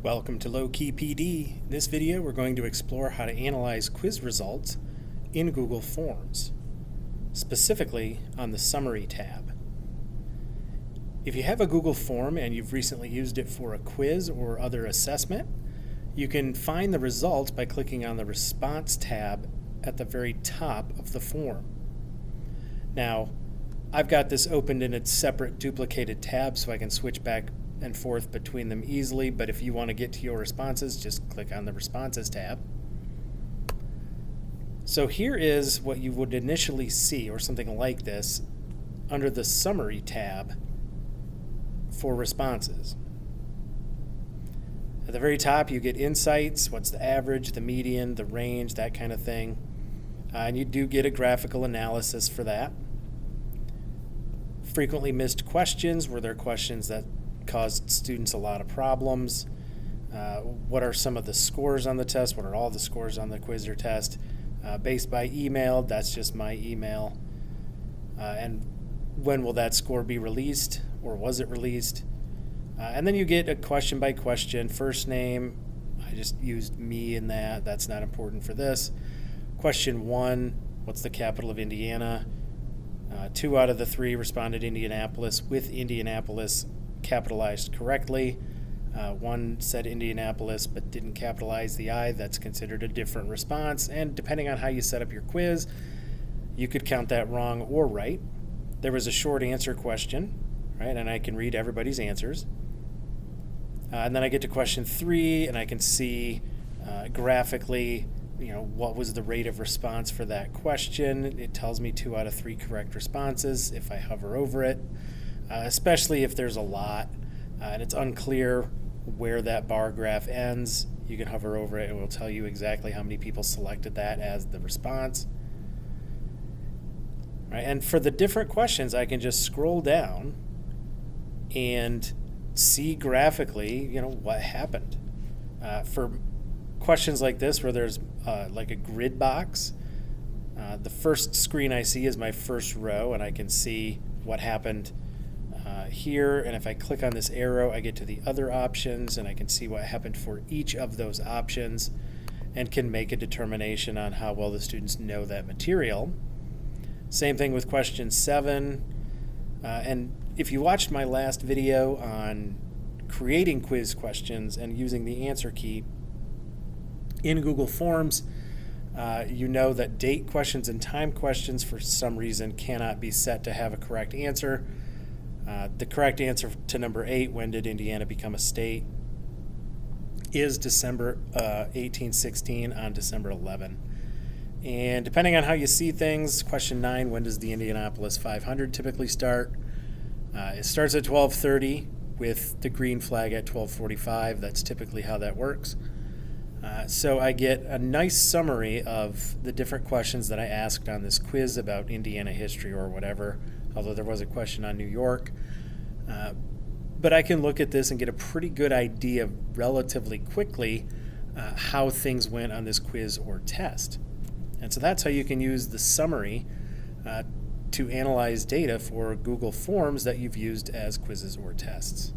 Welcome to Low Key PD. In this video, we're going to explore how to analyze quiz results in Google Forms, specifically on the Summary tab. If you have a Google form and you've recently used it for a quiz or other assessment, you can find the results by clicking on the Response tab at the very top of the form. Now, I've got this opened in its separate duplicated tab so I can switch back and forth between them easily, but if you want to get to your responses, just click on the Responses tab. So here is what you would initially see, or something like this, under the Summary tab for responses. At the very top, you get insights, what's the average, the median, the range, that kind of thing. And you do get a graphical analysis for that. Frequently missed questions, were there questions that caused students a lot of problems? What are some of the scores on the test? What are all the scores on the quiz or test? Based by email, that's just my email. And when will that score be released, or was it released? And then you get a question by question, first name, I just used me in that, that's not important for this. Question 1, what's the capital of Indiana? 2 out of the 3 responded Indianapolis, with Indianapolis capitalized correctly. 1 said Indianapolis but didn't capitalize the I. That's considered a different response, and depending on how you set up your quiz, you could count that wrong or right. There was a short answer question, right, and I can read everybody's answers. And then I get to question 3, and I can see graphically, what was the rate of response for that question. It tells me 2 out of 3 correct responses if I hover over it. Especially if there's a lot and it's unclear where that bar graph ends, you can hover over it. It will tell you exactly how many people selected that as the response. Right, and for the different questions, I can just scroll down and see graphically, what happened. For questions like this where there's like a grid box, the first screen I see is my first row, and I can see what happened here, and if I click on this arrow, I get to the other options, and I can see what happened for each of those options and can make a determination on how well the students know that material. Same thing with question 7. And if you watched my last video on creating quiz questions and using the answer key in Google Forms, you know that date questions and time questions for some reason cannot be set to have a correct answer. The correct answer to number 8, when did Indiana become a state, is December 1816 on December 11. And depending on how you see things, question 9, when does the Indianapolis 500 typically start? It starts at 12:30 with the green flag at 12:45. That's typically how that works. So I get a nice summary of the different questions that I asked on this quiz about Indiana history or whatever, although there was a question on New York. But I can look at this and get a pretty good idea relatively quickly how things went on this quiz or test. And so that's how you can use the summary to analyze data for Google Forms that you've used as quizzes or tests.